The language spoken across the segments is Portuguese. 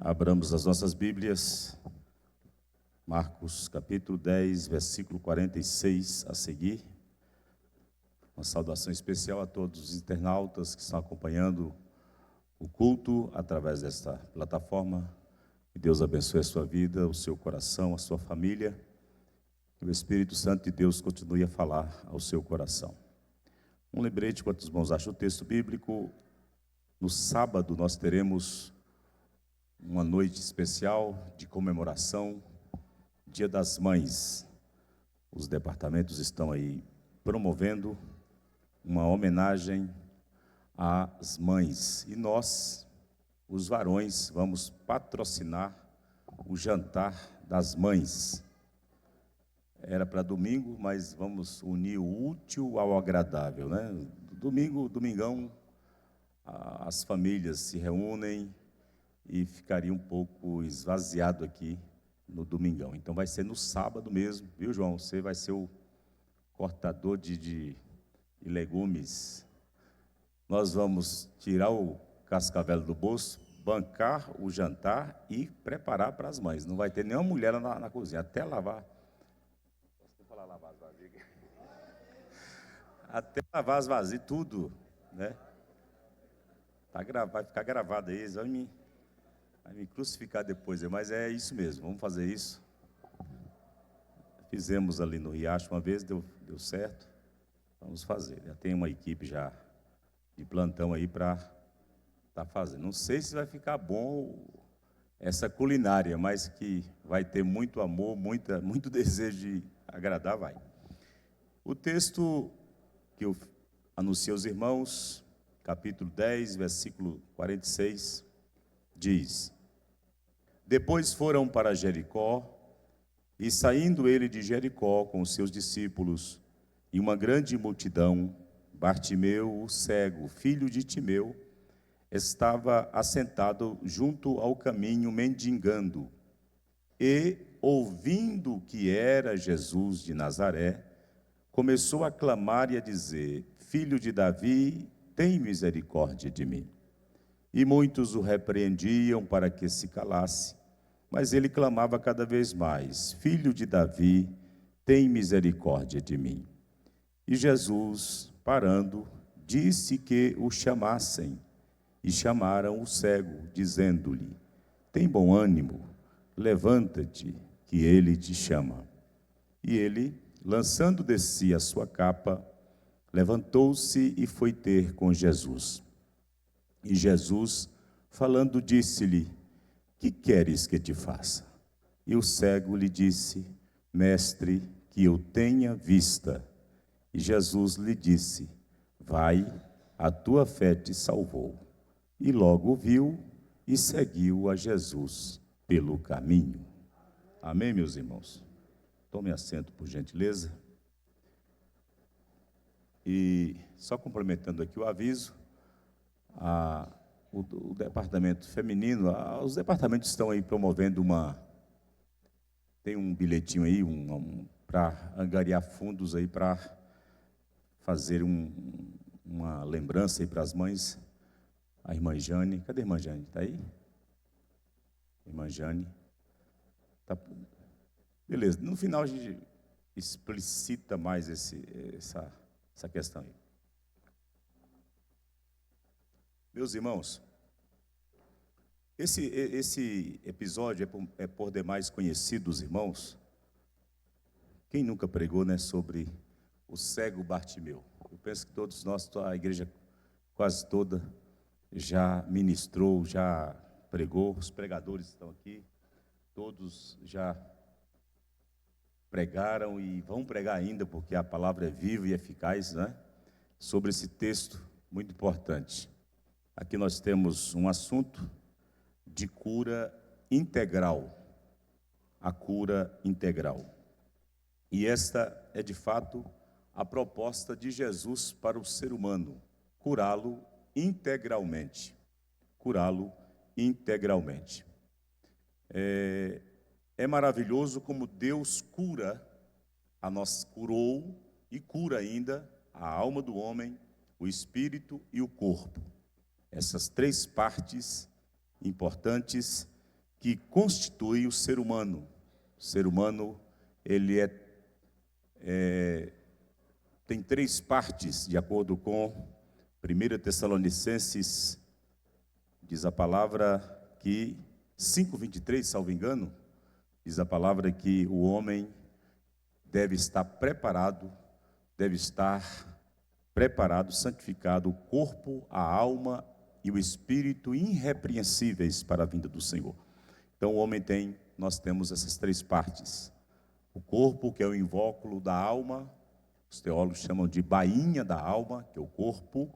Abramos as nossas Bíblias, Marcos capítulo 10, versículo 46 a seguir. Uma saudação especial a todos os internautas que estão acompanhando o culto através desta plataforma. Que Deus abençoe a sua vida, o seu coração, a sua família. Que o Espírito Santo de Deus continue a falar ao seu coração. Um lembrete, enquanto os irmãos acham o texto bíblico, no sábado nós teremos uma noite especial de comemoração, Dia das Mães. Os departamentos estão aí promovendo uma homenagem às mães. E nós, os varões, vamos patrocinar o jantar das mães. Era para domingo, mas vamos unir o útil ao agradável, né? Domingão, as famílias se reúnem e ficaria um pouco esvaziado aqui no domingão. Então vai ser no sábado mesmo, viu, João? Você vai ser o cortador de legumes. Nós vamos tirar o cascavel do bolso, bancar o jantar e preparar para as mães. Não vai ter nenhuma mulher lá na cozinha, até lavar. Posso falar lavar as vasilhas? Até lavar as vasilhas, tudo, né? Vai ficar gravado aí, eles vão me crucificar depois, mas é isso mesmo, vamos fazer isso. Fizemos ali no Riacho uma vez, deu certo, vamos fazer. Já tem uma equipe já de plantão aí para estar fazendo. Não sei se vai ficar bom essa culinária, mas que vai ter muito amor, muito desejo de agradar, vai. O texto que eu anuncio aos irmãos, capítulo 10, versículo 46, diz: Depois foram para Jericó, e saindo ele de Jericó com os seus discípulos e uma grande multidão, Bartimeu, o cego, filho de Timeu, estava assentado junto ao caminho mendigando. E, ouvindo que era Jesus de Nazaré, começou a clamar e a dizer: Filho de Davi, tem misericórdia de mim. E muitos o repreendiam para que se calasse, mas ele clamava cada vez mais: Filho de Davi, tem misericórdia de mim. E Jesus, parando, disse que o chamassem, e chamaram o cego, dizendo-lhe: Tem bom ânimo, levanta-te, que ele te chama. E ele, lançando de si a sua capa, levantou-se e foi ter com Jesus. E Jesus, falando, disse-lhe: Que queres que te faça? E o cego lhe disse: Mestre, que eu tenha vista. E Jesus lhe disse: Vai, a tua fé te salvou. E logo viu e seguiu a Jesus pelo caminho. Amém, meus irmãos? Tome assento, por gentileza. E só complementando aqui o aviso, o departamento feminino, os departamentos estão aí promovendo tem um bilhetinho aí para angariar fundos aí para fazer uma lembrança aí para as mães. A irmã Jane, cadê a irmã Jane? Está aí? Irmã Jane. Tá. Beleza, no final a gente explicita mais essa questão aí. Meus irmãos, esse episódio é por demais conhecido dos irmãos. Quem nunca pregou, né, sobre o cego Bartimeu? Eu penso que todos nós, a igreja quase toda, já ministrou, já pregou. Os pregadores estão aqui, todos já pregaram e vão pregar ainda, porque a palavra é viva e eficaz, né? Sobre esse texto muito importante. Aqui nós temos um assunto de cura integral, a cura integral. E esta é, de fato, a proposta de Jesus para o ser humano: curá-lo integralmente. Curá-lo integralmente. É maravilhoso como Deus curou e cura ainda a alma do homem, o espírito e o corpo. Essas três partes importantes que constitui o ser humano. O ser humano, ele tem 3 partes, de acordo com 1 Tessalonicenses, diz a palavra que, 5:23, salvo engano, diz a palavra que o homem deve estar preparado, santificado, o corpo, a alma e o espírito irrepreensíveis para a vinda do Senhor. Então nós temos essas 3 partes. O corpo, que é o invólucro da alma, os teólogos chamam de bainha da alma, que é o corpo.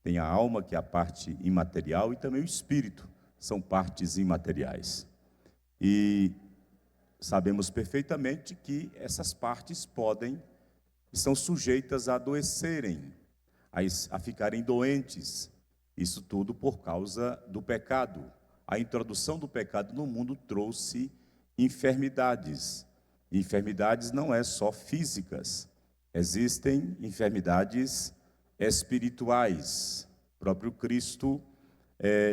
Tem a alma, que é a parte imaterial, e também o espírito, são partes imateriais. E sabemos perfeitamente que essas partes são sujeitas a adoecerem, a ficarem doentes. Isso tudo por causa do pecado. A introdução do pecado no mundo trouxe enfermidades. Enfermidades não é só físicas, existem enfermidades espirituais. O próprio Cristo,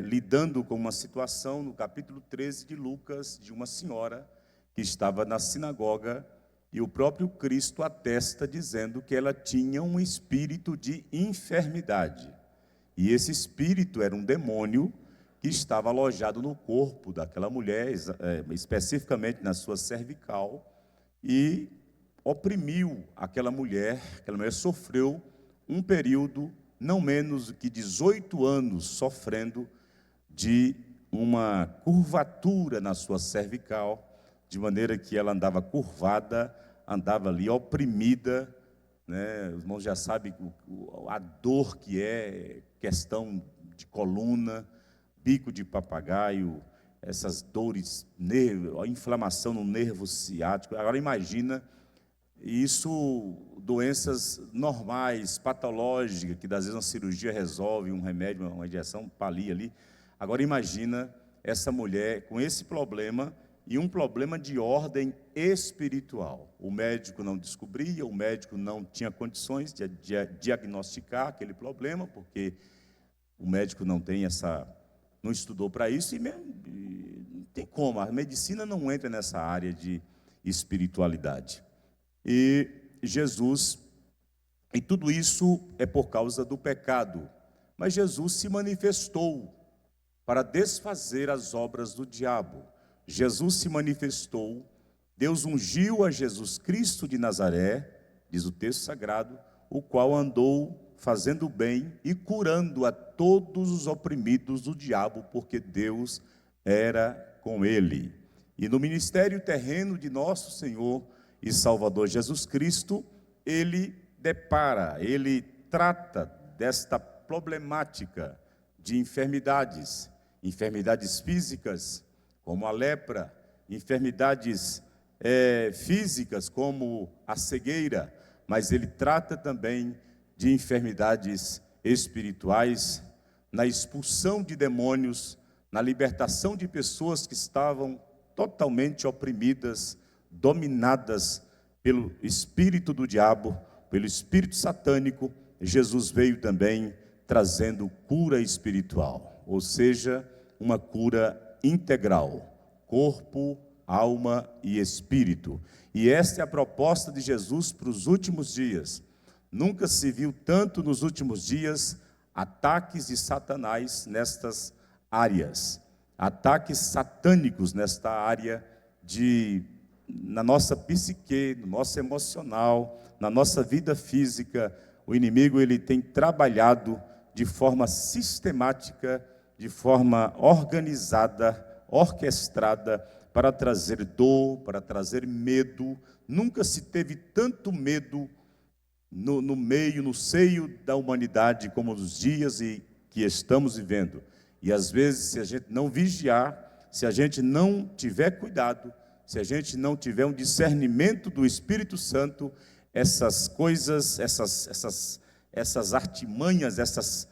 lidando com uma situação no capítulo 13 de Lucas, de uma senhora que estava na sinagoga, e o próprio Cristo atesta dizendo que ela tinha um espírito de enfermidade. E esse espírito era um demônio que estava alojado no corpo daquela mulher, especificamente na sua cervical, e oprimiu aquela mulher sofreu um período, não menos do que 18 anos, sofrendo de uma curvatura na sua cervical, de maneira que ela andava curvada, andava ali oprimida, né? Os irmãos já sabem a dor que é, questão de coluna, bico de papagaio, essas dores, a inflamação no nervo ciático. Agora imagina isso, doenças normais, patológicas, que às vezes uma cirurgia resolve, um remédio, uma injeção, palia ali. Agora imagina essa mulher com esse problema, e um problema de ordem espiritual. O médico não descobria, o médico não tinha condições de diagnosticar aquele problema, porque o médico não estudou para isso, e não tem como, a medicina não entra nessa área de espiritualidade. E tudo isso é por causa do pecado, mas Jesus se manifestou para desfazer as obras do diabo. Jesus se manifestou, Deus ungiu a Jesus Cristo de Nazaré, diz o texto sagrado, o qual andou fazendo bem e curando a todos os oprimidos do diabo, porque Deus era com ele. E no ministério terreno de nosso Senhor e Salvador Jesus Cristo, ele trata desta problemática de enfermidades físicas, como a lepra, enfermidades físicas, como a cegueira, mas ele trata também de enfermidades espirituais, na expulsão de demônios, na libertação de pessoas que estavam totalmente oprimidas, dominadas pelo espírito do diabo, pelo espírito satânico. Jesus veio também trazendo cura espiritual, ou seja, uma cura integral, corpo, alma e espírito. E esta é a proposta de Jesus para os últimos dias. Nunca se viu tanto nos últimos dias ataques de Satanás nestas áreas, ataques satânicos nesta área na nossa psique, no nosso emocional, na nossa vida física. O inimigo ele tem trabalhado de forma sistemática, de forma organizada, orquestrada, para trazer dor, para trazer medo. Nunca se teve tanto medo no seio da humanidade como nos dias que estamos vivendo. E às vezes, se a gente não vigiar, se a gente não tiver cuidado, se a gente não tiver um discernimento do Espírito Santo, essas coisas, essas artimanhas, essas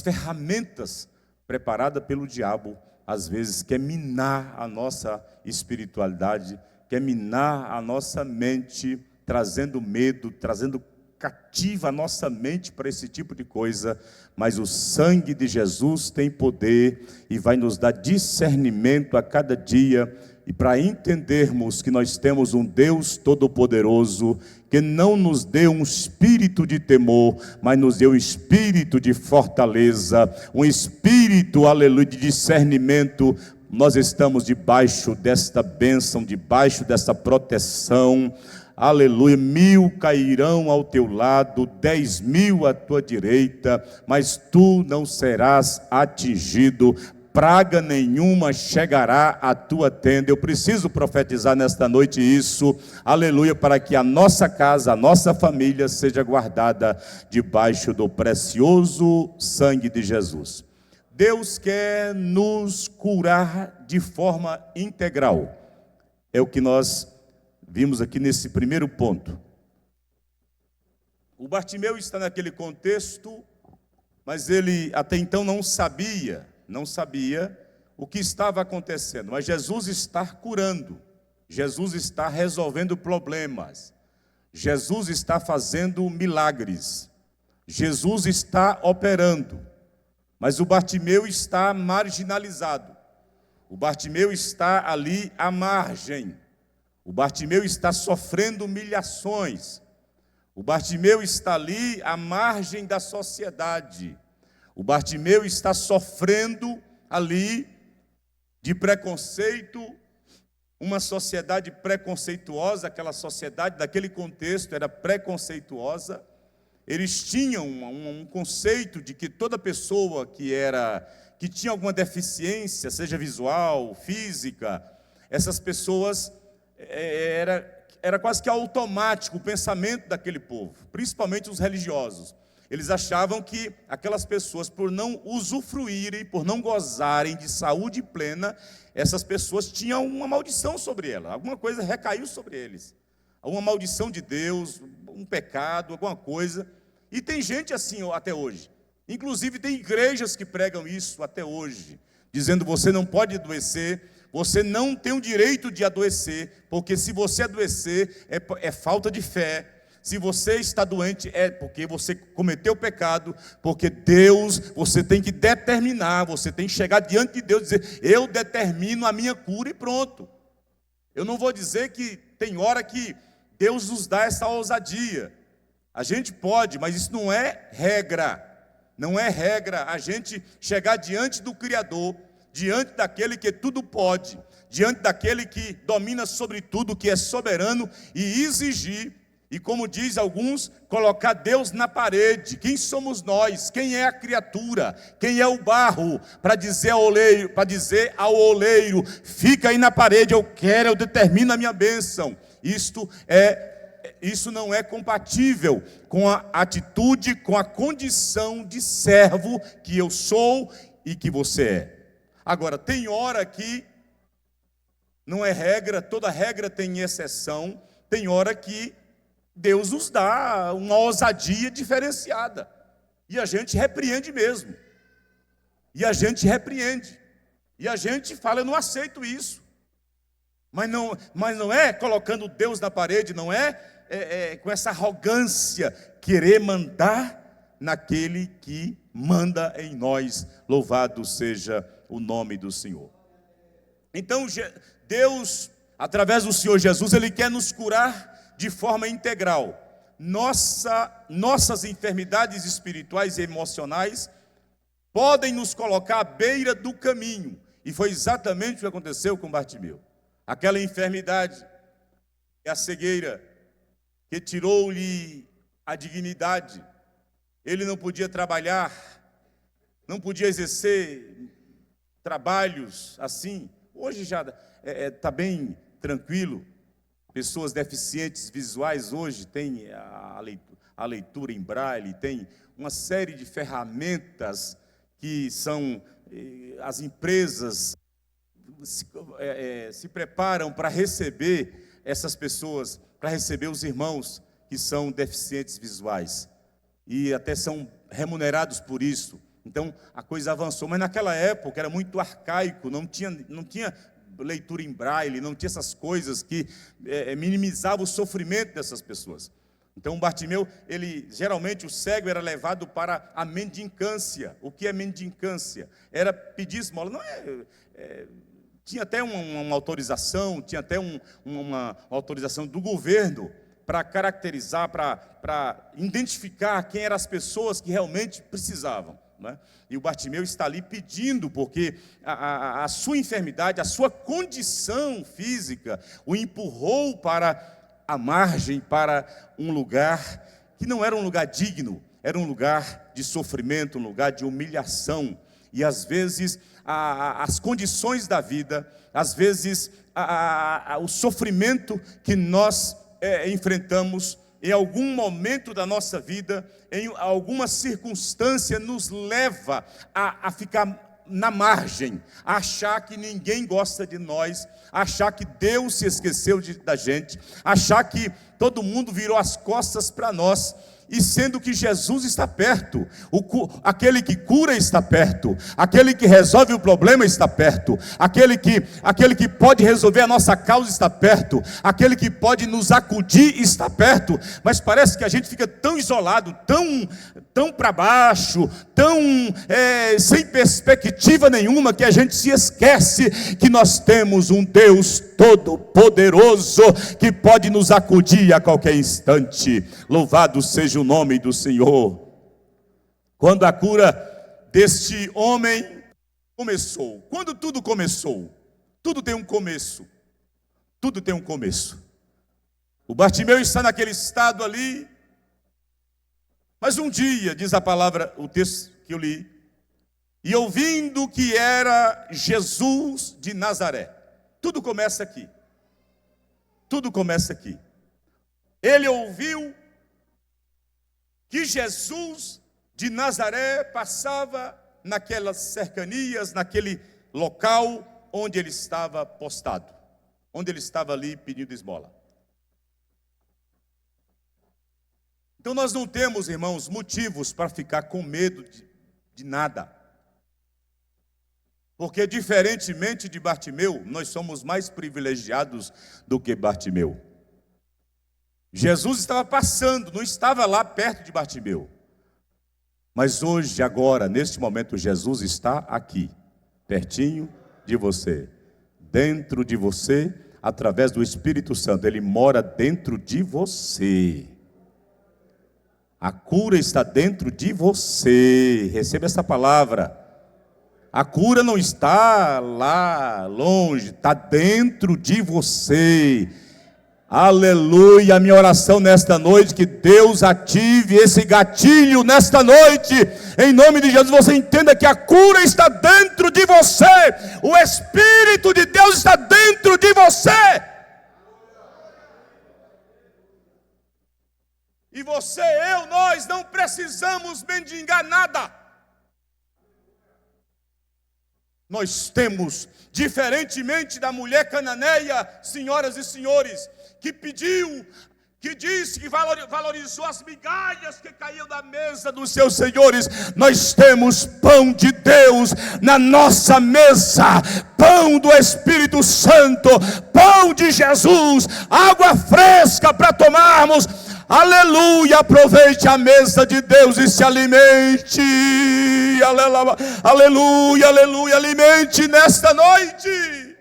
ferramentas preparadas pelo diabo, às vezes quer minar a nossa espiritualidade, quer minar a nossa mente, trazendo medo, trazendo cativa a nossa mente para esse tipo de coisa, mas o sangue de Jesus tem poder e vai nos dar discernimento a cada dia, e para entendermos que nós temos um Deus Todo-Poderoso, que não nos deu um espírito de temor, mas nos deu um espírito de fortaleza, um espírito, aleluia, de discernimento. Nós estamos debaixo desta bênção, debaixo desta proteção, aleluia. 1000 cairão ao teu lado, 10.000 à tua direita, mas tu não serás atingido, praga nenhuma chegará à tua tenda. Eu preciso profetizar nesta noite isso, aleluia, para que a nossa casa, a nossa família seja guardada debaixo do precioso sangue de Jesus. Deus quer nos curar de forma integral. É o que nós vimos aqui nesse primeiro ponto. O Bartimeu está naquele contexto, mas ele até então não sabia o que estava acontecendo. Mas Jesus está curando, Jesus está resolvendo problemas, Jesus está fazendo milagres, Jesus está operando. Mas o Bartimeu está marginalizado, o Bartimeu está ali à margem, o Bartimeu está sofrendo humilhações, o Bartimeu está ali à margem da sociedade, o Bartimeu está sofrendo ali de preconceito, uma sociedade preconceituosa, aquela sociedade daquele contexto era preconceituosa. Eles tinham um conceito de que toda pessoa que tinha alguma deficiência, seja visual, física, essas pessoas, era quase que automático o pensamento daquele povo, principalmente os religiosos. Eles achavam que aquelas pessoas, por não usufruírem, por não gozarem de saúde plena, essas pessoas tinham uma maldição sobre elas, alguma coisa recaiu sobre eles, uma maldição de Deus, um pecado, alguma coisa. E tem gente assim até hoje, inclusive tem igrejas que pregam isso até hoje, dizendo: você não pode adoecer, você não tem o direito de adoecer, porque se você adoecer é falta de fé. Se você está doente é porque você cometeu pecado, porque Deus, você tem que determinar, você tem que chegar diante de Deus e dizer: eu determino a minha cura e pronto. Eu não vou dizer que tem hora que Deus nos dá essa ousadia. A gente pode, mas isso não é regra. Não é regra a gente chegar diante do Criador, diante daquele que tudo pode, diante daquele que domina sobre tudo, que é soberano, e exigir, e como diz alguns, colocar Deus na parede. Quem somos nós? Quem é a criatura? Quem é o barro? Para dizer ao oleiro, fica aí na parede, eu quero, eu determino a minha bênção. Isso não é compatível com a atitude, com a condição de servo que eu sou e que você é. Agora, tem hora que não é regra, toda regra tem exceção, tem hora que Deus nos dá uma ousadia diferenciada, e a gente repreende mesmo, e a gente fala: eu não aceito isso, mas não é colocando Deus na parede, não é com essa arrogância, querer mandar naquele que manda em nós. Louvado seja o nome do Senhor. Então Deus, através do Senhor Jesus, Ele quer nos curar de forma integral. Nossas enfermidades espirituais e emocionais podem nos colocar à beira do caminho, e foi exatamente o que aconteceu com Bartimeu. Aquela enfermidade, a cegueira, que tirou-lhe a dignidade. Ele não podia trabalhar, não podia exercer trabalhos assim. Hoje já está bem tranquilo. Pessoas deficientes visuais hoje têm a leitura em braille, tem uma série de ferramentas que são, as empresas se preparam para receber essas pessoas, para receber os irmãos que são deficientes visuais, e até são remunerados por isso. Então a coisa avançou, mas naquela época era muito arcaico, não tinha leitura em braille, não tinha essas coisas que minimizavam o sofrimento dessas pessoas. Então Bartimeu, geralmente o cego era levado para a mendicância. O que é mendicância? Era pedir esmola. Não tinha até uma autorização, tinha até uma autorização do governo para caracterizar, para identificar quem eram as pessoas que realmente precisavam, né? E o Bartimeu está ali pedindo, porque a sua enfermidade, a sua condição física o empurrou para a margem, para um lugar que não era um lugar digno, era um lugar de sofrimento, um lugar de humilhação. E às vezes as condições da vida, às vezes o sofrimento que nós enfrentamos em algum momento da nossa vida, em alguma circunstância, nos leva a ficar na margem, a achar que ninguém gosta de nós, achar que Deus se esqueceu da gente, achar que todo mundo virou as costas para nós, e sendo que Jesus está perto, aquele que cura está perto, aquele que resolve o problema está perto, aquele que pode resolver a nossa causa está perto, aquele que pode nos acudir está perto. Mas parece que a gente fica tão isolado, tão para baixo, tão sem perspectiva nenhuma, que a gente se esquece que nós temos um Deus todo-poderoso que pode nos acudir a qualquer instante. Louvado seja o nome do Senhor. Quando a cura deste homem começou, quando tudo começou, tudo tem um começo, tudo tem um começo. O Bartimeu está naquele estado ali, mas um dia, diz a palavra, o texto que eu li, e ouvindo que era Jesus de Nazaré. Tudo começa aqui. Tudo começa aqui. Ele ouviu que Jesus de Nazaré passava naquelas cercanias, naquele local onde ele estava postado, onde ele estava ali pedindo esmola. Então nós não temos, irmãos, motivos para ficar com medo de nada. Porque diferentemente de Bartimeu, nós somos mais privilegiados do que Bartimeu. Jesus estava passando, não estava lá perto de Bartimeu. Mas hoje, agora, neste momento, Jesus está aqui, pertinho de você, dentro de você, através do Espírito Santo. Ele mora dentro de você. A cura está dentro de você. Receba essa palavra. A cura não está lá longe, está dentro de você. Aleluia. A minha oração nesta noite, que Deus ative esse gatilho nesta noite, em nome de Jesus. Você entenda que a cura está dentro de você, o Espírito de Deus está dentro de você, e você, nós não precisamos mendigar nada. Nós temos, diferentemente da mulher cananeia, senhoras e senhores, que pediu, que disse que valorizou as migalhas que caíam da mesa dos seus senhores, nós temos pão de Deus na nossa mesa, pão do Espírito Santo, pão de Jesus, água fresca para tomarmos. Aleluia, aproveite a mesa de Deus e se alimente. Aleluia, aleluia, alimente nesta noite.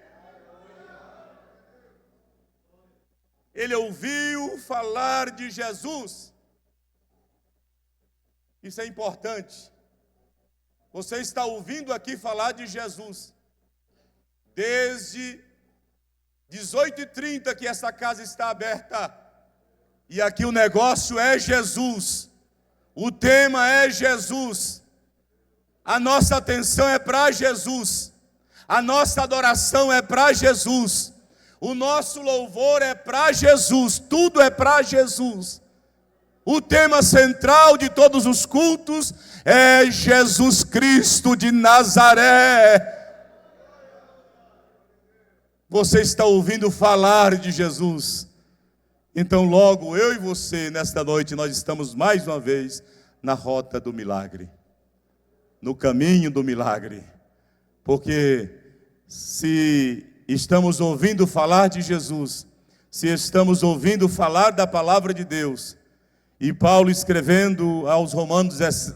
Ele ouviu falar de Jesus. Isso é importante. Você está ouvindo aqui falar de Jesus. Desde 18h30 que essa casa está aberta. E aqui o negócio é Jesus, o tema é Jesus, a nossa atenção é para Jesus, a nossa adoração é para Jesus, o nosso louvor é para Jesus, tudo é para Jesus. O tema central de todos os cultos é Jesus Cristo de Nazaré. Você está ouvindo falar de Jesus? Então logo eu e você, nesta noite, nós estamos mais uma vez na rota do milagre, no caminho do milagre, porque se estamos ouvindo falar de Jesus, se estamos ouvindo falar da palavra de Deus, E Paulo, escrevendo aos Romanos 10,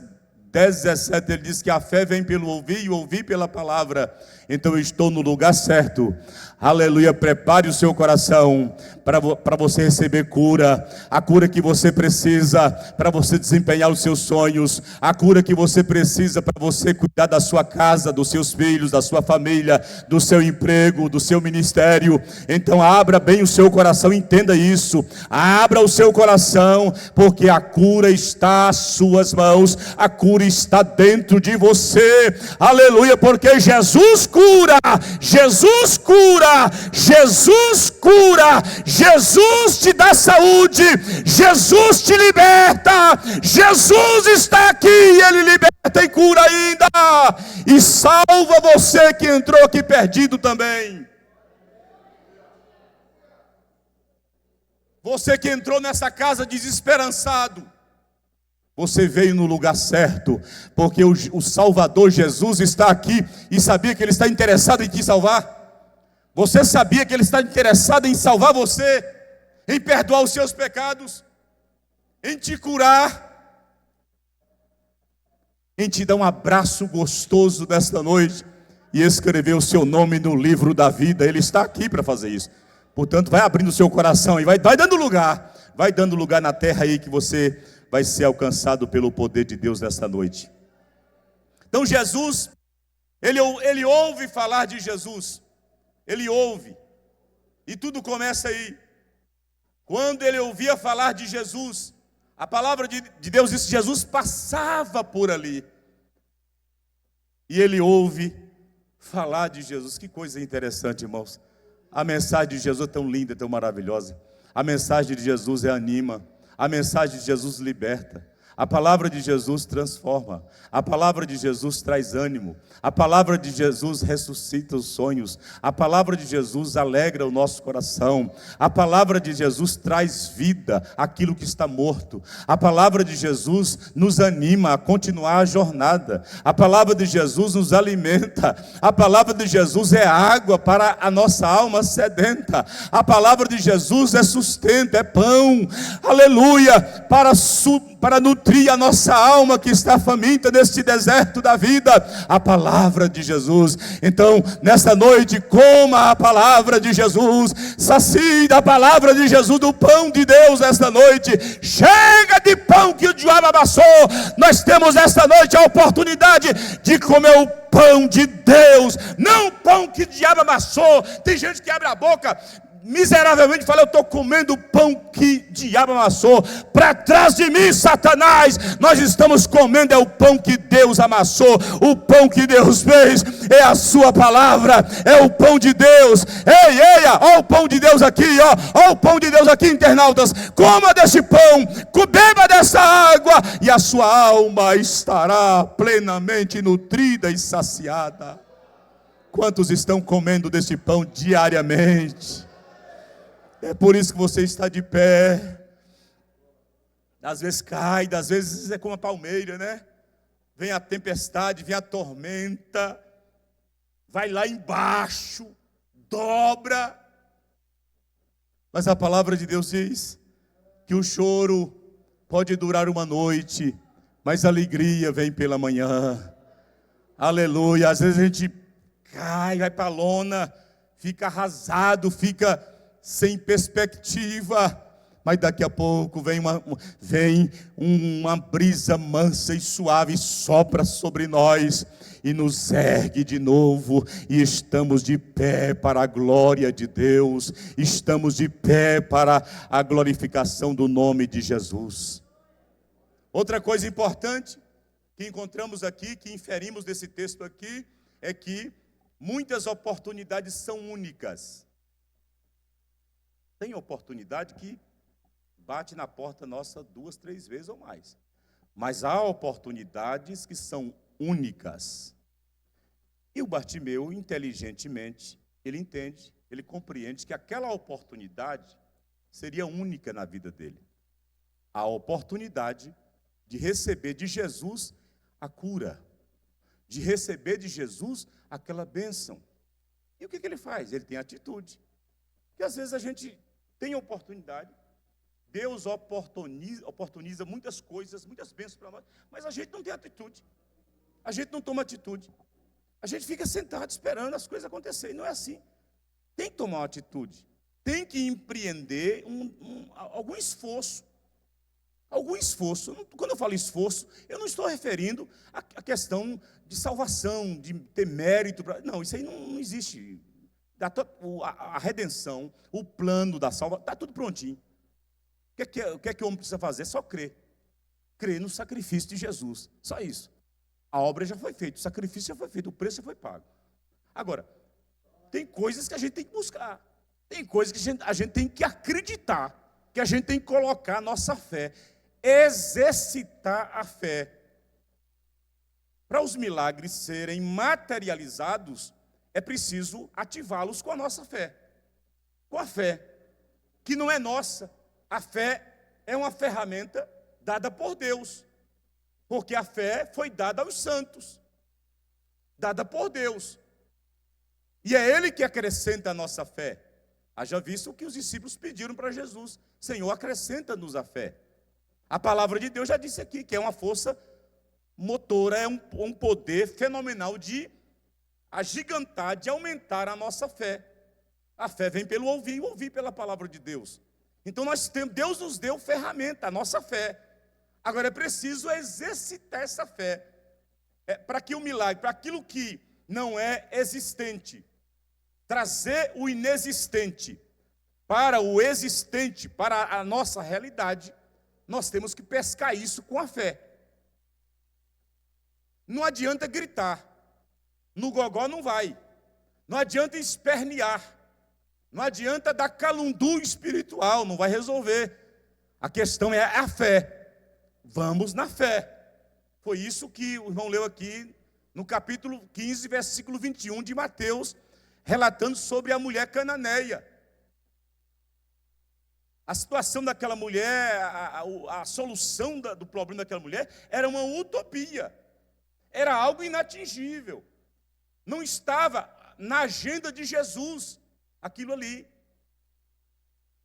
17, ele diz que a fé vem pelo ouvir e ouvir pela palavra. Então eu estou no lugar certo. Aleluia, prepare o seu coração para você receber cura, a cura que você precisa para você desempenhar os seus sonhos, a cura que você precisa para você cuidar da sua casa, dos seus filhos, da sua família, do seu emprego, do seu ministério. Então abra bem o seu coração, entenda isso, abra o seu coração, porque a cura está às suas mãos, a cura está dentro de você. Aleluia, porque Jesus cura, Jesus cura, Jesus cura, Jesus te dá saúde, Jesus te liberta, Jesus está aqui e Ele liberta e cura ainda, e salva você que entrou aqui perdido também. Você que entrou nessa casa desesperançado, você veio no lugar certo, porque o Salvador Jesus está aqui, e sabia que Ele está interessado em te salvar? Você sabia que Ele está interessado em salvar você, em perdoar os seus pecados, em te curar, em te dar um abraço gostoso nesta noite, e escrever o seu nome no livro da vida? Ele está aqui para fazer isso. Portanto, vai abrindo o seu coração e vai dando lugar na terra aí, que você vai ser alcançado pelo poder de Deus nesta noite. Então Jesus, ele ouve falar de Jesus, ele ouve, e tudo começa aí. Quando ele ouvia falar de Jesus, a palavra de Deus diz que Jesus passava por ali, e ele ouve falar de Jesus. Que coisa interessante, irmãos. A mensagem de Jesus é tão linda, tão maravilhosa. A mensagem de Jesus anima, a mensagem de Jesus liberta, a palavra de Jesus transforma, a palavra de Jesus traz ânimo, a palavra de Jesus ressuscita os sonhos, a palavra de Jesus alegra o nosso coração, a palavra de Jesus traz vida àquilo que está morto, a palavra de Jesus nos anima a continuar a jornada, a palavra de Jesus nos alimenta, a palavra de Jesus é água para a nossa alma sedenta, a palavra de Jesus é sustento, é pão, aleluia, para nutrir a nossa alma que está faminta neste deserto da vida, a palavra de Jesus. Então, nesta noite, coma a palavra de Jesus, sacie da palavra de Jesus, do pão de Deus nesta noite. Chega de pão que o diabo amassou. Nós temos esta noite a oportunidade de comer o pão de Deus, não o pão que o diabo amassou. Tem gente que abre a boca miseravelmente fala: eu estou comendo o pão que o diabo amassou. Para trás de mim, Satanás. Nós estamos comendo é o pão que Deus amassou, o pão que Deus fez, é a sua palavra, é o pão de Deus. Ei, ó o pão de Deus aqui, ó o pão de Deus aqui, internautas. Coma desse pão, beba dessa água, e a sua alma estará plenamente nutrida e saciada. Quantos estão comendo desse pão diariamente? É por isso que você está de pé. Às vezes cai, às vezes é como a palmeira, né? Vem a tempestade, vem a tormenta, vai lá embaixo, dobra. Mas a palavra de Deus diz que o choro pode durar uma noite, mas a alegria vem pela manhã. Aleluia. Às vezes a gente cai, vai para a lona, fica arrasado, fica sem perspectiva, mas daqui a pouco vem uma brisa mansa e suave, sopra sobre nós e nos ergue de novo, e estamos de pé para a glória de Deus, estamos de pé para a glorificação do nome de Jesus. Outra coisa importante que encontramos aqui, que inferimos desse texto aqui, é que muitas oportunidades são únicas. Tem oportunidade que bate na porta nossa 2, 3 vezes ou mais. Mas há oportunidades que são únicas. E o Bartimeu, inteligentemente, ele entende, ele compreende que aquela oportunidade seria única na vida dele. A oportunidade de receber de Jesus a cura, de receber de Jesus aquela bênção. E o que ele faz? Ele tem atitude. Porque às vezes a gente tem a oportunidade Deus oportuniza muitas coisas, muitas bênçãos para nós, mas a gente não tem atitude. A gente não toma atitude. A gente fica sentado esperando as coisas acontecerem. Não é assim. Tem que tomar uma atitude. Tem que empreender algum esforço. Algum esforço. Quando eu falo esforço, eu não estou referindo à questão de salvação, de ter mérito. Não, isso aí não existe. A redenção, o plano da salvação, está tudo prontinho. O que é que o homem precisa fazer? É só crer. Crer no sacrifício de Jesus. Só isso. A obra já foi feita, o sacrifício já foi feito, o preço já foi pago. Agora, tem coisas que a gente tem que buscar. Tem coisas que a gente tem que acreditar, que a gente tem que colocar a nossa fé, exercitar a fé. Para os milagres serem materializados, é preciso ativá-los com a nossa fé. Com a fé, que não é nossa. A fé é uma ferramenta dada por Deus. Porque a fé foi dada aos santos. Dada por Deus. E é Ele que acrescenta a nossa fé. Haja visto o que os discípulos pediram para Jesus. Senhor, acrescenta-nos a fé. A palavra de Deus já disse aqui que é uma força motora, é um poder fenomenal de agigantar, de aumentar a nossa fé. A fé vem pelo ouvir e ouvir pela palavra de Deus. Então Deus nos deu ferramenta, a nossa fé. Agora é preciso exercitar essa fé. Para que o milagre, para aquilo que não é existente, trazer o inexistente para o existente, para a nossa realidade, nós temos que pescar isso com a fé. Não adianta gritar. No gogó não vai. Não adianta espernear. Não adianta dar calundu espiritual, não vai resolver. A questão é a fé. Vamos na fé. Foi isso que o irmão leu aqui no capítulo 15, versículo 21 de Mateus, relatando sobre a mulher cananeia. A situação daquela mulher, a solução do problema daquela mulher era uma utopia. Era algo inatingível. Não estava na agenda de Jesus aquilo ali.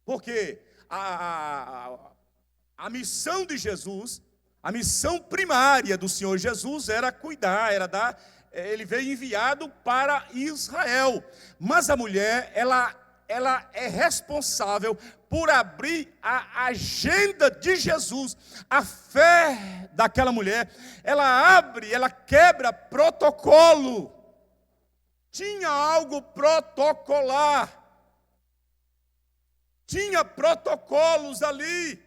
Porque a missão de Jesus, a missão primária do Senhor Jesus era cuidar, ele veio enviado para Israel. Mas a mulher, ela é responsável por abrir a agenda de Jesus. A fé daquela mulher, ela quebra protocolo. Tinha algo protocolar. Tinha protocolos ali.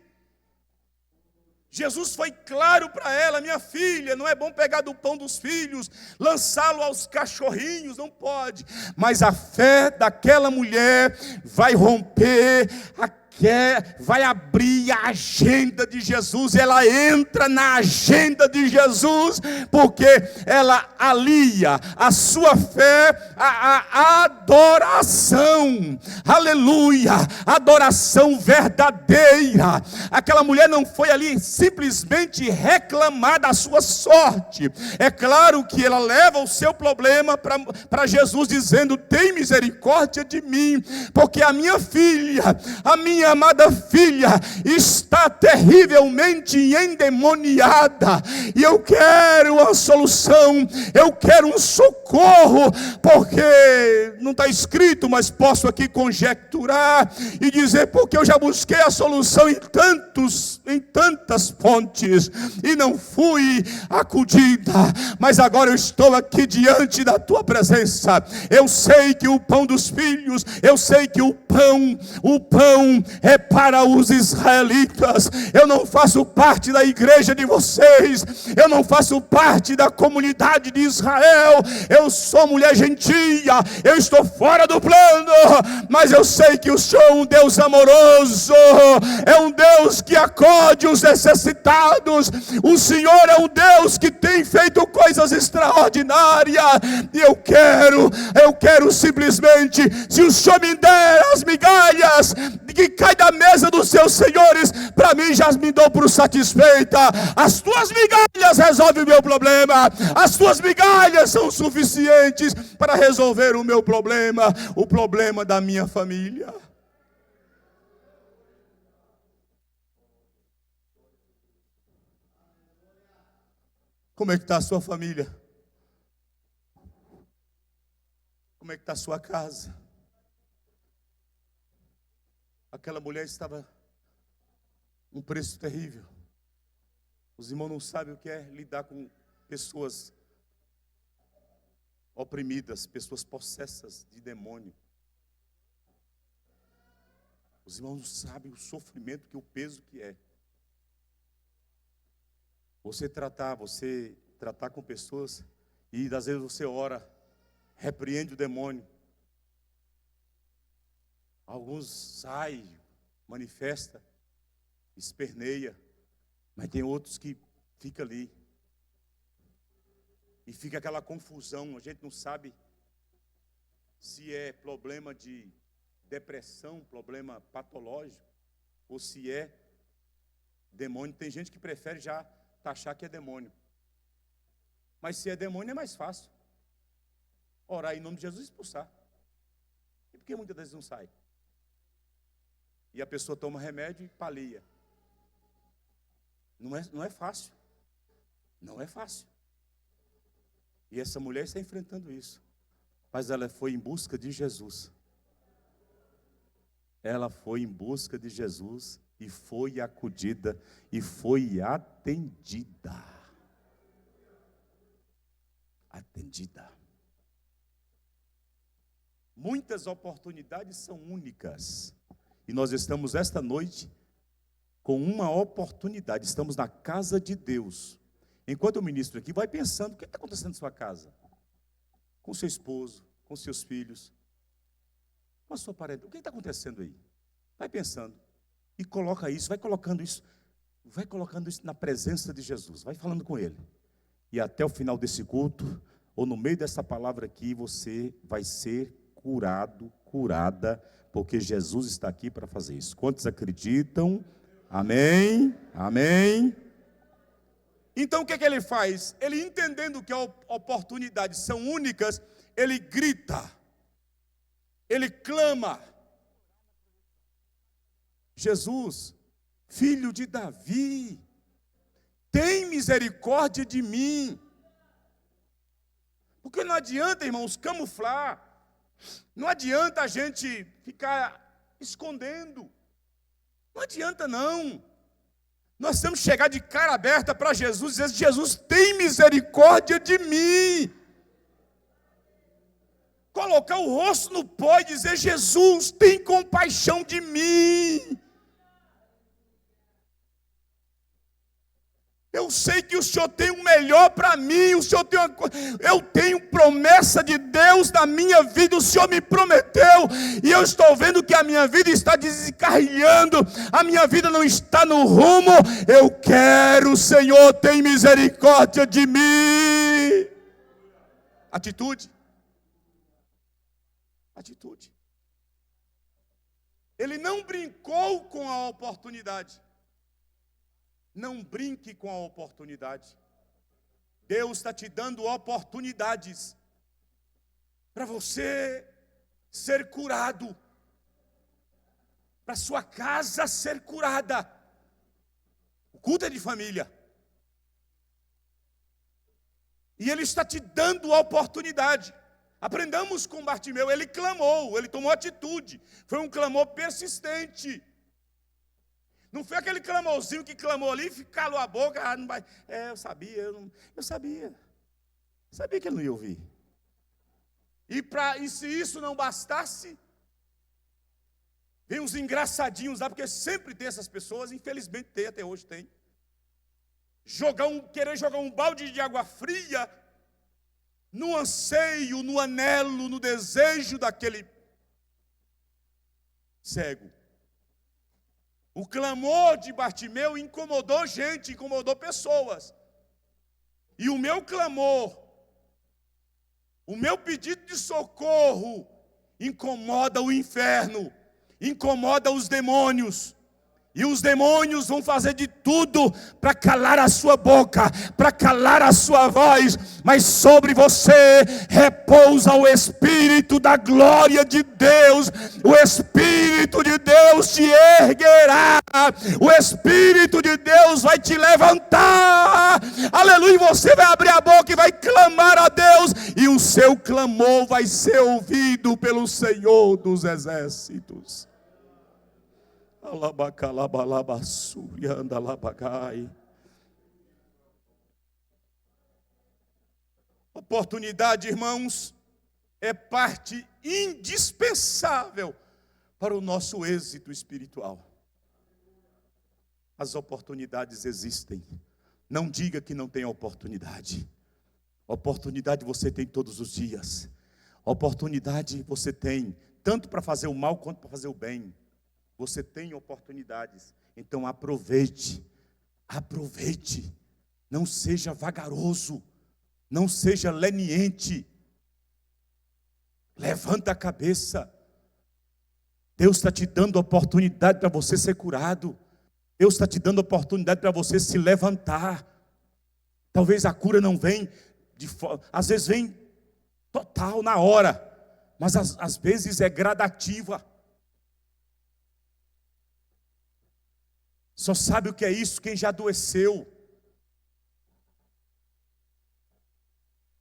Jesus foi claro para ela: minha filha, não é bom pegar do pão dos filhos, lançá-lo aos cachorrinhos, não pode. Mas a fé daquela mulher vai romper, vai abrir a agenda de Jesus. Ela entra na agenda de Jesus, porque ela alia a sua fé à adoração. Aleluia, adoração verdadeira. Aquela mulher não foi ali simplesmente reclamar da sua sorte. É claro que ela leva o seu problema para Jesus, dizendo: tem misericórdia de mim, porque a minha filha, a minha amada filha, está terrivelmente endemoniada, e eu quero uma solução, eu quero um socorro, porque não está escrito, mas posso aqui conjecturar e dizer, porque eu já busquei a solução em tantas fontes e não fui acudida, mas agora eu estou aqui diante da tua presença. Eu sei que o pão dos filhos, eu sei que o pão é para os israelitas. Eu não faço parte da igreja de vocês, eu não faço parte da comunidade de Israel, eu sou mulher gentia, eu estou fora do plano, mas eu sei que o Senhor é um Deus amoroso, é um Deus que acode os necessitados, o Senhor é um Deus que tem feito coisas extraordinárias, e eu quero simplesmente, se o Senhor me der as migalhas que cai da mesa dos seus senhores, para mim já me dou por satisfeita. As tuas migalhas resolvem o meu problema, as tuas migalhas são suficientes para resolver o meu problema, o problema da minha família. Como é que está a sua família? Como é que está a sua casa? Aquela mulher estava um preço terrível. Os irmãos não sabem o que é lidar com pessoas oprimidas, pessoas possessas de demônio. Os irmãos não sabem o sofrimento, o peso que é. Você tratar com pessoas e às vezes você ora, repreende o demônio. Alguns saem, manifesta, esperneia, mas tem outros que ficam ali. E fica aquela confusão, a gente não sabe se é problema de depressão, problema patológico, ou se é demônio. Tem gente que prefere já taxar que é demônio. Mas se é demônio é mais fácil. Orar em nome de Jesus e expulsar. E por que muitas vezes não sai? E a pessoa toma remédio e palia. Não é fácil. Não é fácil. E essa mulher está enfrentando isso. Mas ela foi em busca de Jesus. Ela foi em busca de Jesus e foi acudida e foi atendida. Atendida. Muitas oportunidades são únicas. E nós estamos esta noite com uma oportunidade. Estamos na casa de Deus. Enquanto eu ministro aqui, vai pensando, o que está acontecendo na sua casa? Com seu esposo, com seus filhos, com a sua parente. O que está acontecendo aí? Vai pensando. E coloca isso, vai colocando isso na presença de Jesus. Vai falando com Ele. E até o final desse culto, ou no meio dessa palavra aqui, você vai ser curado, curada, porque Jesus está aqui para fazer isso. Quantos acreditam? Amém? Amém? Então o que ele faz? Ele, entendendo que as oportunidades são únicas, ele grita, ele clama: Jesus, filho de Davi, tem misericórdia de mim. Porque não adianta, irmãos, camuflar. Não adianta a gente ficar escondendo. Não adianta, não. Nós temos que chegar de cara aberta para Jesus e dizer: Jesus, tem misericórdia de mim. Colocar o rosto no pó e dizer: Jesus, tem compaixão de mim. Eu sei que o Senhor tem o melhor para mim, eu tenho promessa de Deus na minha vida, o Senhor me prometeu, e eu estou vendo que a minha vida está descarrilhando, a minha vida não está no rumo. Eu quero, Senhor, tem misericórdia de mim. Atitude. Atitude. Ele não brincou com a oportunidade. Não brinque com a oportunidade. Deus está te dando oportunidades para você ser curado, para sua casa ser curada. O culto é de família. E Ele está te dando a oportunidade. Aprendamos com Bartimeu. Ele clamou, ele tomou atitude. Foi um clamor persistente. Não foi aquele clamorzinho que clamou ali e calou a boca. Não vai. Eu sabia. Eu sabia. Sabia que ele não ia ouvir. E se isso não bastasse, vem uns engraçadinhos lá, porque sempre tem essas pessoas, infelizmente tem, até hoje tem. Querer jogar um balde de água fria no anseio, no anelo, no desejo daquele cego. O clamor de Bartimeu incomodou gente, incomodou pessoas. E o meu clamor, o meu pedido de socorro, incomoda o inferno, incomoda os demônios. E os demônios vão fazer de tudo para calar a sua boca, para calar a sua voz, mas sobre você repousa o Espírito da glória de Deus. O Espírito de Deus te erguerá, o Espírito de Deus vai te levantar, aleluia, e você vai abrir a boca e vai clamar a Deus, e o seu clamor vai ser ouvido pelo Senhor dos Exércitos. Oportunidade, irmãos, é parte indispensável para o nosso êxito espiritual. As oportunidades existem. Não diga que não tem oportunidade. Oportunidade você tem todos os dias. Oportunidade você tem, tanto para fazer o mal quanto para fazer o bem. Você tem oportunidades, então aproveite, aproveite, não seja vagaroso, não seja leniente, levanta a cabeça. Deus está te dando oportunidade para você ser curado, Deus está te dando oportunidade para você se levantar. Talvez a cura não vem, às vezes vem total, na hora, mas às vezes é gradativa. Só sabe o que é isso quem já adoeceu.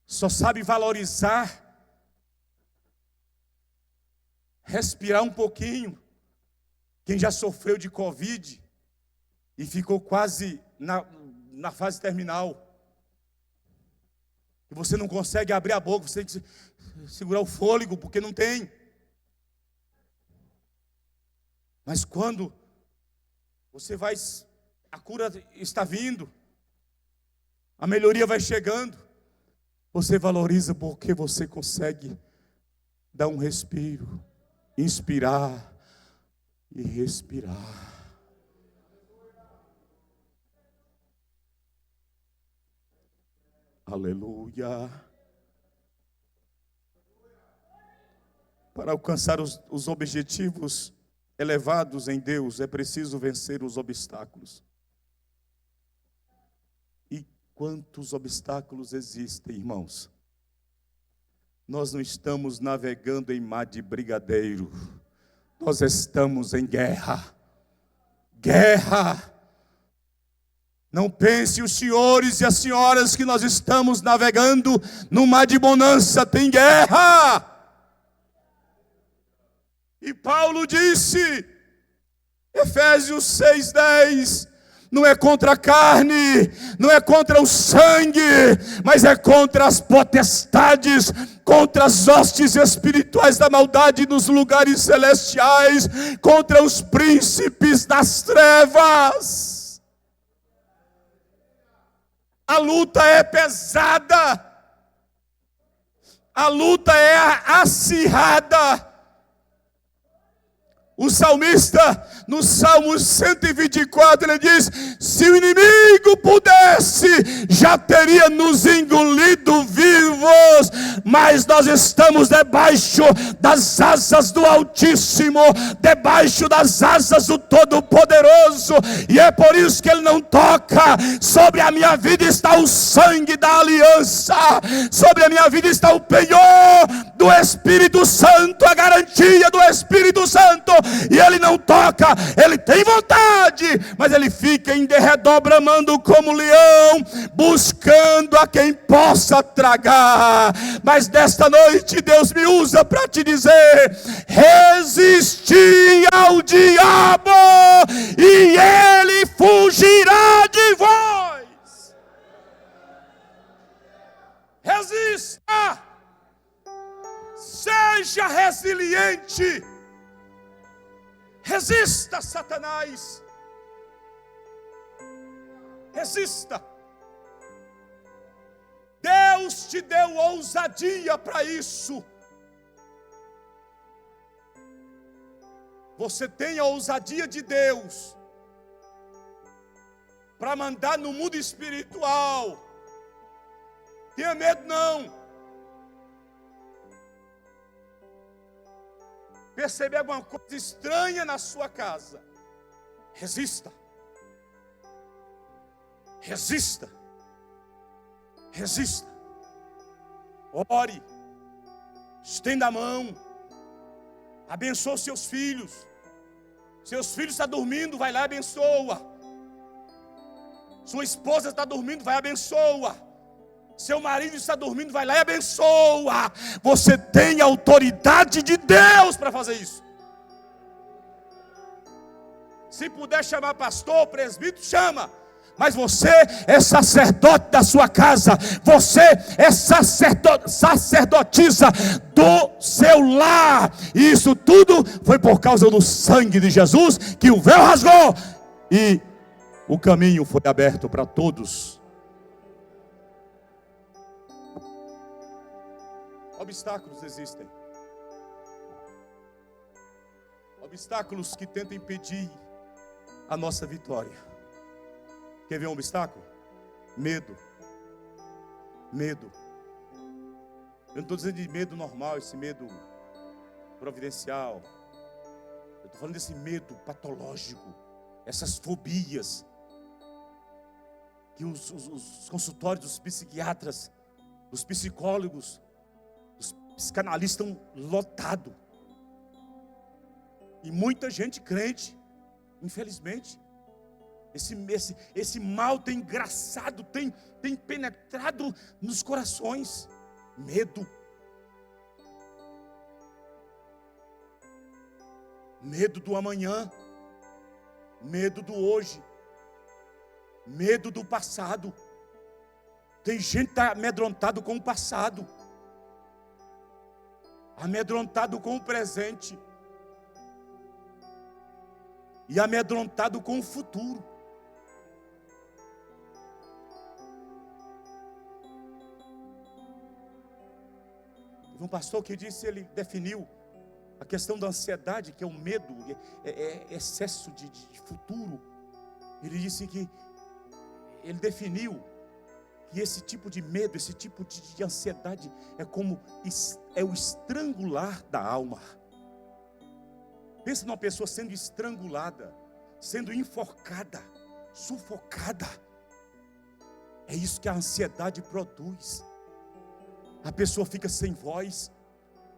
Só sabe valorizar, respirar um pouquinho, quem já sofreu de Covid e ficou quase na fase terminal. E você não consegue abrir a boca, você tem que segurar o fôlego, porque não tem. Mas quando a cura está vindo, a melhoria vai chegando, você valoriza porque você consegue dar um respiro, inspirar e respirar. Aleluia. Para alcançar os objetivos elevados em Deus, é preciso vencer os obstáculos. E quantos obstáculos existem, irmãos? Nós não estamos navegando em mar de brigadeiro, nós estamos em guerra. Guerra! Não pense os senhores e as senhoras que nós estamos navegando no mar de bonança, tem guerra! E Paulo disse, Efésios 6:10, não é contra a carne, não é contra o sangue, mas é contra as potestades, contra as hostes espirituais da maldade nos lugares celestiais, contra os príncipes das trevas. A luta é pesada, a luta é acirrada. O salmista, no Salmo 124, ele diz, se o inimigo pudesse, já teria nos engolido vivos, mas nós estamos debaixo das asas do Altíssimo, debaixo das asas do Todo-Poderoso, e é por isso que Ele não toca. Sobre a minha vida está o sangue da aliança, sobre a minha vida está o penhor do Espírito Santo, a garantia do Espírito Santo. E ele não toca, ele tem vontade, mas ele fica em derredor bramando como leão, buscando a quem possa tragar. Mas desta noite Deus me usa para te dizer, resisti ao diabo e ele fugirá de vós. Resista, seja resiliente. Resista, Satanás. Resista. Deus te deu ousadia para isso. Você tem a ousadia de Deus para mandar no mundo espiritual. Tenha medo não. Perceber alguma coisa estranha na sua casa, Resista. Resista. Resista. Ore. Estenda a mão. Abençoa os seus filhos. Seus filhos estão dormindo, vai lá e abençoa. Sua esposa está dormindo, vai e abençoa. Seu marido está dormindo, vai lá e abençoa. Você tem a autoridade de Deus para fazer isso. Se puder chamar pastor, presbítero, chama. Mas você é sacerdote da sua casa. Você é sacerdotisa do seu lar. E isso tudo foi por causa do sangue de Jesus, que o véu rasgou e o caminho foi aberto para todos. Obstáculos existem. Obstáculos que tentam impedir a nossa vitória. Quer ver um obstáculo? Medo. Medo. Eu não estou dizendo de medo normal, esse medo providencial. Eu estou falando desse medo patológico, essas fobias que os consultórios dos psiquiatras, dos psicólogos, os psicanalistas estão lotados. E muita gente crente, infelizmente. Esse mal tem engraçado, tem penetrado nos corações. Medo. Medo do amanhã. Medo do hoje. Medo do passado. Tem gente que está amedrontado com o passado. Amedrontado com o presente. E amedrontado com o futuro. Teve um pastor que disse, ele definiu a questão da ansiedade, que é o medo, é excesso de futuro. Ele disse que ele definiu que esse tipo de medo, esse tipo de ansiedade é o estrangular da alma. Pensa numa pessoa sendo estrangulada, sendo enforcada, sufocada. É isso que a ansiedade produz. A pessoa fica sem voz,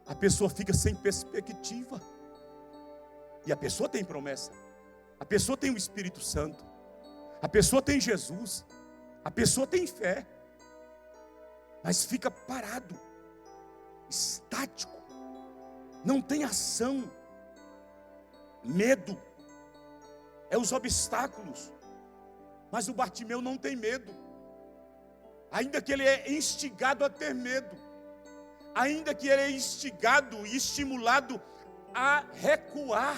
a pessoa fica sem perspectiva. E a pessoa tem promessa, a pessoa tem o Espírito Santo, a pessoa tem Jesus, a pessoa tem fé, mas fica parado, estático, não tem ação. Medo é os obstáculos, mas o Bartimeu não tem medo, ainda que ele é instigado a ter medo, ainda que ele é instigado e estimulado a recuar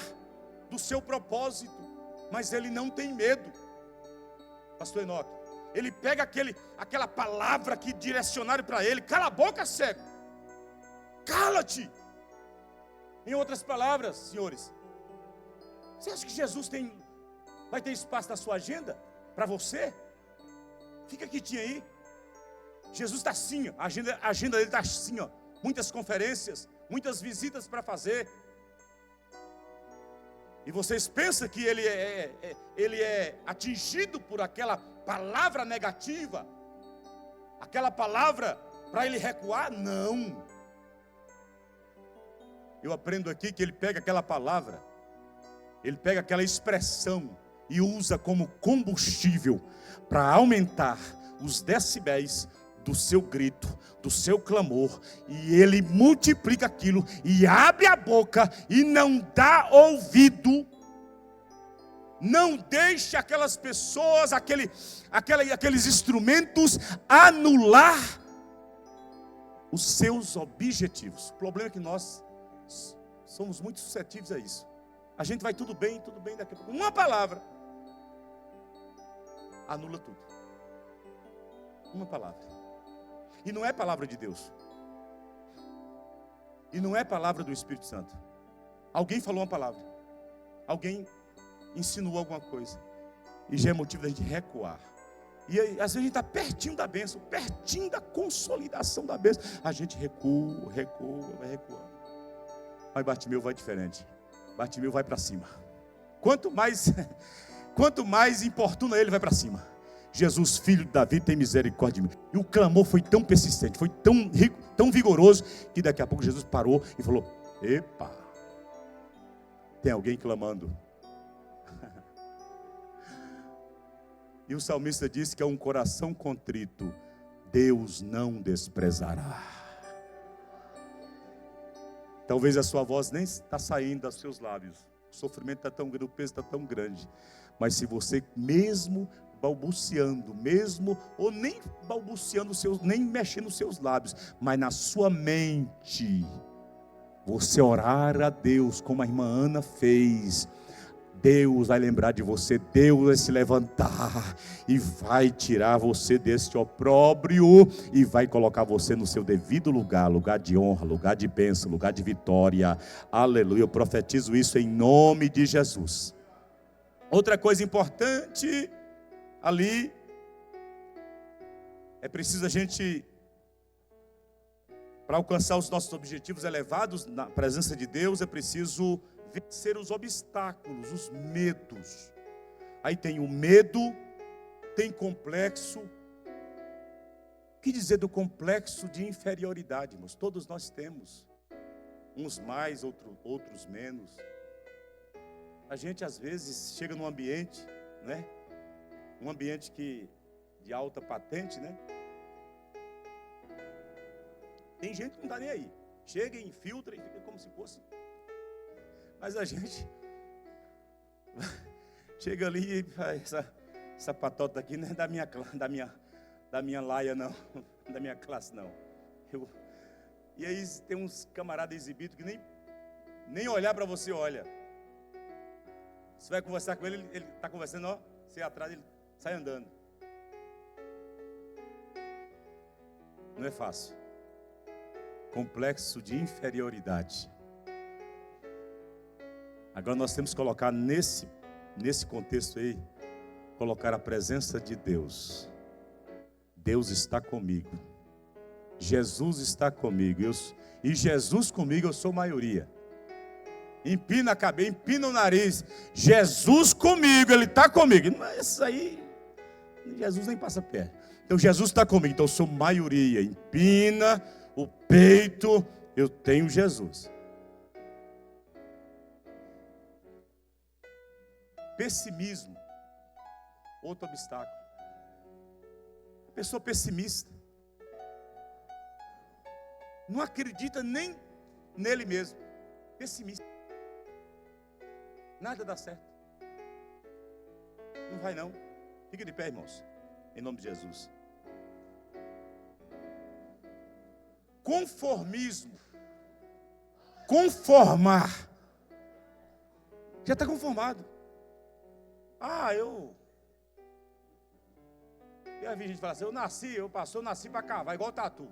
do seu propósito, mas ele não tem medo. Pastor Enoque, ele pega aquela palavra que direcionaram para ele: cala a boca, cego, cala-te. Em outras palavras, senhores, você acha que Jesus vai ter espaço na sua agenda para você? Fica quietinho aí. Jesus está assim, a agenda dele está assim, ó. Muitas conferências, muitas visitas para fazer. E vocês pensam que ele é atingido por aquela palavra negativa, aquela palavra para ele recuar? Não. Eu aprendo aqui que ele pega aquela palavra, ele pega aquela expressão e usa como combustível para aumentar os decibéis do seu grito, do seu clamor, e ele multiplica aquilo e abre a boca e não dá ouvido, não deixa aquelas pessoas, aqueles instrumentos anular os seus objetivos. O problema é que nós somos muito suscetíveis a isso. A gente vai tudo bem daqui a pouco. Uma palavra anula tudo. Uma palavra. E não é palavra de Deus. E não é palavra do Espírito Santo. Alguém falou uma palavra. Alguém insinuou alguma coisa. E já é motivo da gente recuar. E aí, às vezes a gente está pertinho da bênção, pertinho da consolidação da bênção. A gente recua, vai recuando. Mas Bartimeu vai diferente. Bartimeu vai para cima. Quanto mais Quanto mais importuna ele, vai para cima. Jesus, filho de Davi, tem misericórdia de mim. E o clamor foi tão persistente, foi tão rico, tão vigoroso, que daqui a pouco Jesus parou e falou: epa, tem alguém clamando. E o salmista disse que é um coração contrito, Deus não desprezará. Talvez a sua voz nem está saindo dos seus lábios. O sofrimento está tão grande, o peso está tão grande. Mas se você mesmo balbuciando, mesmo, ou nem balbuciando, nem mexendo os seus lábios, mas na sua mente, você orar a Deus, como a irmã Ana fez, Deus vai lembrar de você, Deus vai se levantar e vai tirar você deste opróbrio e vai colocar você no seu devido lugar, lugar de honra, lugar de bênção, lugar de vitória. Aleluia, eu profetizo isso em nome de Jesus. Outra coisa importante ali, é preciso a gente, para alcançar os nossos objetivos elevados na presença de Deus, é preciso vencer os obstáculos, os medos. Aí tem o medo, tem complexo. O que dizer do complexo de inferioridade, irmãos? Todos nós temos, uns mais, outros menos. A gente às vezes chega num ambiente, né? Um ambiente de alta patente, né? Tem gente que não está nem aí. Chega, infiltra e fica como se fosse. Mas a gente chega ali e faz essa patota aqui não é da minha laia não, da minha classe não. E aí tem uns camaradas exibidos que nem olhar para você olha. Você vai conversar com ele está conversando, ó, você atrás, ele sai andando. Não é fácil. Complexo de inferioridade. Agora nós temos que colocar nesse contexto aí, colocar a presença de Deus. Deus está comigo. Jesus está comigo. E Jesus comigo, eu sou maioria. Empina a cabeça, empina o nariz. Jesus comigo, Ele está comigo. Isso aí, Jesus nem passa perto. Então Jesus está comigo, então eu sou maioria. Empina o peito, eu tenho Jesus. Pessimismo, outro obstáculo. A pessoa pessimista não acredita nem nele mesmo. Pessimista. Nada dá certo. Não vai não. Fica de pé, irmãos. Em nome de Jesus. Conformismo. Conformar. Já está conformado. Eu vi gente falar assim, eu nasci para cavar, igual tatu.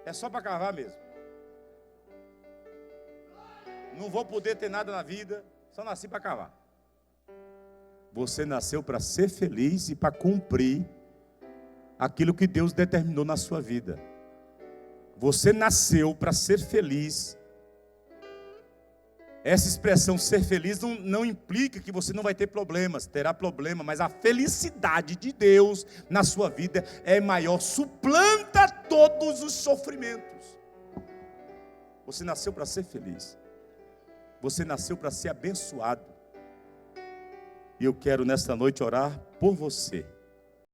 É só para cavar mesmo. Não vou poder ter nada na vida, só nasci para cavar. Você nasceu para ser feliz e para cumprir aquilo que Deus determinou na sua vida. Você nasceu para ser feliz. Essa expressão ser feliz não implica que você não vai ter problemas, terá problema, mas a felicidade de Deus na sua vida é maior, suplanta todos os sofrimentos. Você nasceu para ser feliz. Você nasceu para ser abençoado. E eu quero nesta noite orar por você.